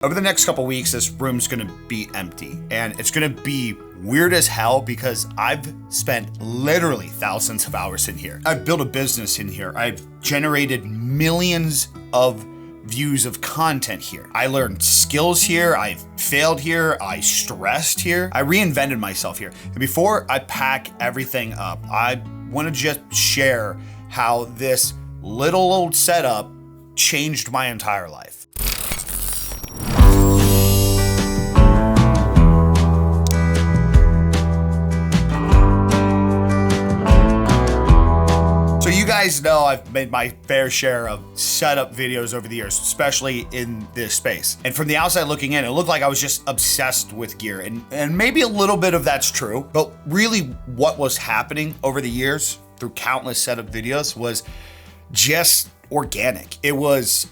Over the next couple weeks, this room's gonna be empty, and it's gonna be weird as hell because I've spent literally thousands of hours in here. I've built a business in here. I've generated millions of views of content here. I learned skills here. I failed here. I stressed here. I reinvented myself here. And before I pack everything up, I want to just share how this little old setup changed my entire life. You guys know I've made my fair share of setup videos over the years, especially in this space. And from the outside looking in, it looked like I was just obsessed with gear. And maybe a little bit of that's true, but really what was happening over the years through countless setup videos was just organic. It was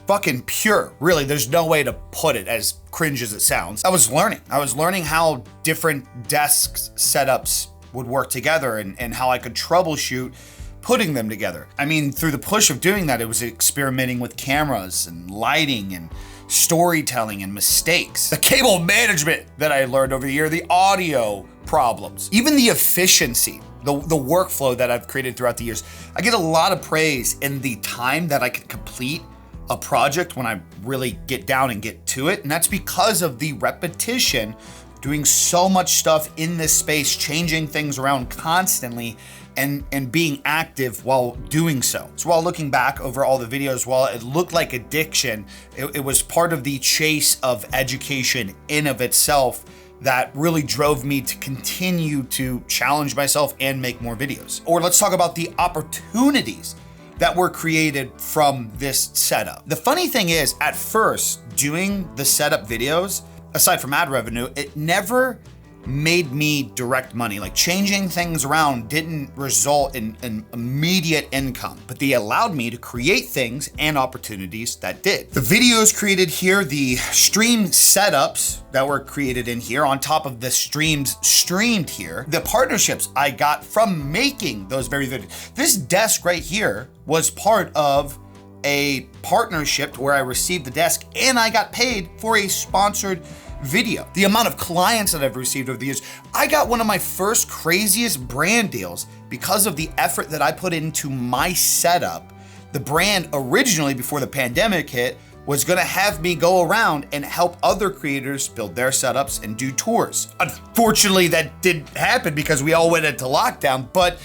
fucking pure. Really, there's no way to put it, as cringe as it sounds. I was learning how different desk setups would work together and how I could troubleshoot putting them together. I mean, through the push of doing that, it was experimenting with cameras and lighting and storytelling and mistakes. The cable management that I learned over the year, the audio problems, even the efficiency, the workflow that I've created throughout the years. I get a lot of praise in the time that I can complete a project when I really get down and get to it. And that's because of the repetition, doing so much stuff in this space, changing things around constantly, and being active while doing so. So while looking back over all the videos, while it looked like addiction, it was part of the chase of education in of itself that really drove me to continue to challenge myself and make more videos. Or let's talk about the opportunities that were created from this setup. The funny thing is, at first, doing the setup videos, aside from ad revenue, it never made me direct money. Like, changing things around didn't result in an immediate income, but they allowed me to create things and opportunities that did. The videos created here, the stream setups that were created in here, on top of the streams streamed here, the partnerships I got from making those very videos. This desk right here was part of a partnership where I received the desk and I got paid for a sponsored video. The amount of clients that I've received over the years, I got one of my first craziest brand deals because of the effort that I put into my setup. The brand originally, before the pandemic hit, was gonna have me go around and help other creators build their setups and do tours. Unfortunately, that didn't happen because we all went into lockdown, but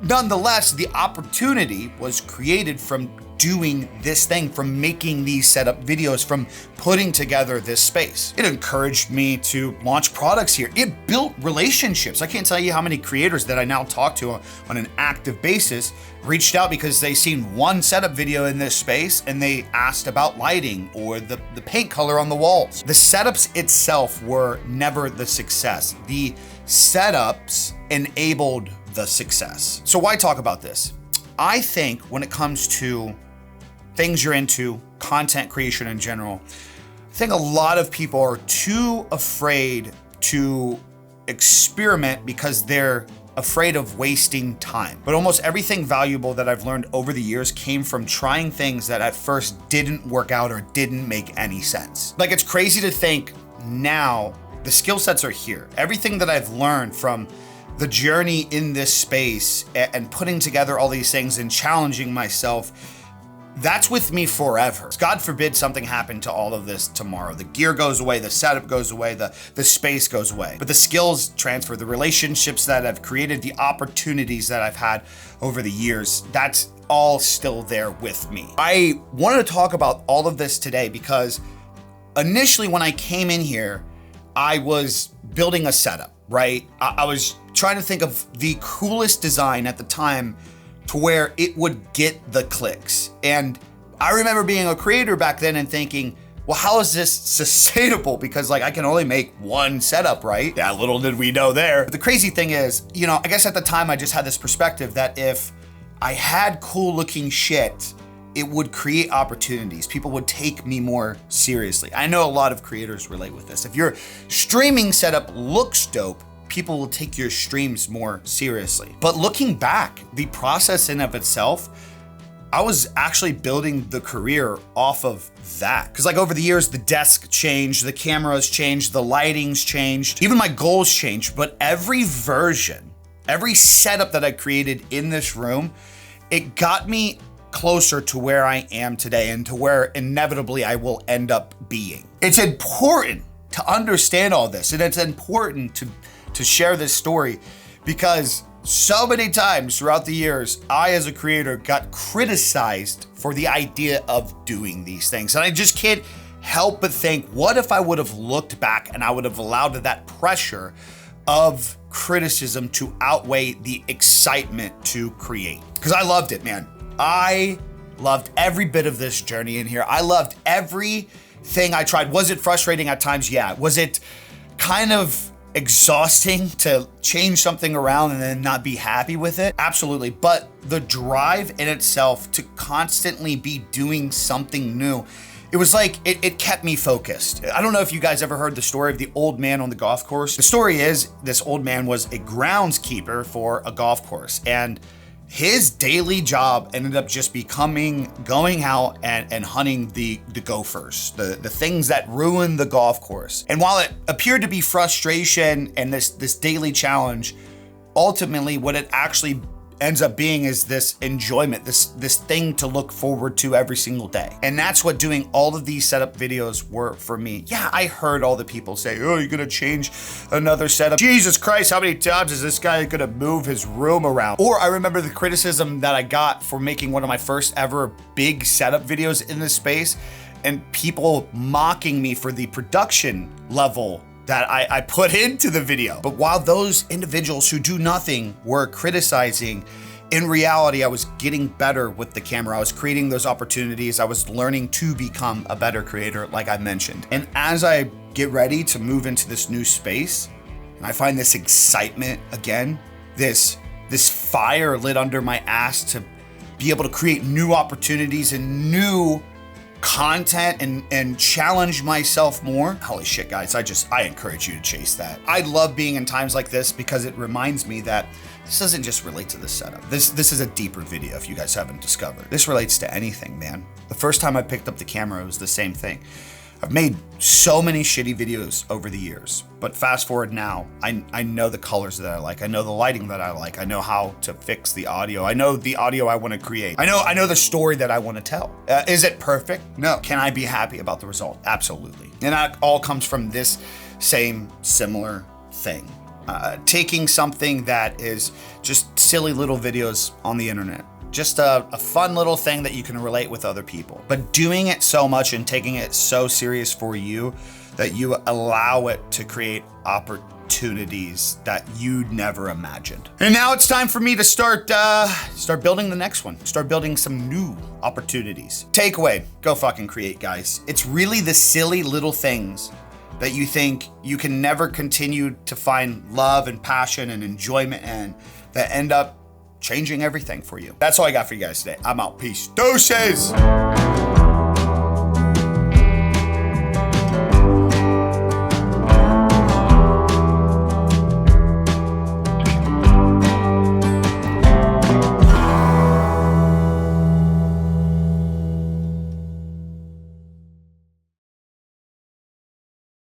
nonetheless, the opportunity was created from doing this thing, from making these setup videos, from putting together this space. It encouraged me to launch products here. It built relationships. I can't tell you how many creators that I now talk to on an active basis reached out because they seen one setup video in this space and they asked about lighting or the paint color on the walls. The setups itself were never the success. The setups enabled the success. So why talk about this? I think when it comes to things you're into, content creation in general, I think a lot of people are too afraid to experiment because they're afraid of wasting time. But almost everything valuable that I've learned over the years came from trying things that at first didn't work out or didn't make any sense. Like, it's crazy to think now the skill sets are here. Everything that I've learned from the journey in this space and putting together all these things and challenging myself, that's with me forever. God forbid something happened to all of this tomorrow. The gear goes away, the setup goes away, the space goes away. But the skills transfer, the relationships that I've created, the opportunities that I've had over the years, that's all still there with me. I wanted to talk about all of this today because initially when I came in here, I was building a setup, right? I was trying to think of the coolest design at the time to where it would get the clicks. And I remember being a creator back then and thinking, well, how is this sustainable? Because like, I can only make one setup, right? Yeah, little did we know there. But the crazy thing is, I guess at the time I just had this perspective that if I had cool looking shit, it would create opportunities. People would take me more seriously. I know a lot of creators relate with this. If your streaming setup looks dope, people will take your streams more seriously. But looking back, the process in of itself I was actually building the career off of that. Cause like over the years, the desk changed, the cameras changed, the lighting's changed, even my goals changed, but every version, every setup that I created in this room, it got me closer to where I am today and to where inevitably I will end up being. It's important to understand all this, and it's important to share this story, because so many times throughout the years, I as a creator got criticized for the idea of doing these things. And I just can't help but think, what if I would have looked back and I would have allowed that pressure of criticism to outweigh the excitement to create? Because I loved it, man. I loved every bit of this journey in here. I loved everything I tried. Was it frustrating at times? Yeah. Was it kind of exhausting to change something around and then not be happy with it? Absolutely. But the drive in itself to constantly be doing something new, it was like, it kept me focused. I don't know if you guys ever heard the story of the old man on the golf course. The story is this old man was a groundskeeper for a golf course, and his daily job ended up just becoming going out and hunting the gophers, the things that ruin the golf course. And while it appeared to be frustration and this daily challenge, ultimately what it actually ends up being is this enjoyment, this thing to look forward to every single day. And that's what doing all of these setup videos were for me. Yeah, I heard all the people say, oh, you're gonna change another setup. Jesus Christ, how many times is this guy gonna move his room around? Or I remember the criticism that I got for making one of my first ever big setup videos in this space, and people mocking me for the production level that I put into the video. But while those individuals who do nothing were criticizing, in reality, I was getting better with the camera. I was creating those opportunities. I was learning to become a better creator, like I mentioned. And as I get ready to move into this new space, and I find this excitement again, this fire lit under my ass to be able to create new opportunities and new content and challenge myself more. Holy shit, guys, I encourage you to chase that. I love being in times like this because it reminds me that this doesn't just relate to the setup. This is a deeper video if you guys haven't discovered. This relates to anything, man. The first time I picked up the camera, it was the same thing. I've made so many shitty videos over the years, but fast forward now, I know the colors that I like. I know the lighting that I like. I know how to fix the audio. I know the audio I want to create. I know the story that I want to tell. Is it perfect? No. Can I be happy about the result? Absolutely. And that all comes from this same similar thing. Taking something that is just silly little videos on the internet, just a fun little thing that you can relate with other people, but doing it so much and taking it so serious for you that you allow it to create opportunities that you'd never imagined. And now it's time for me to start building the next one, start building some new opportunities. Takeaway, go fucking create, guys. It's really the silly little things that you think you can never continue to find love and passion and enjoyment in that end up changing everything for you. That's all I got for you guys today. I'm out. Peace. Deuces.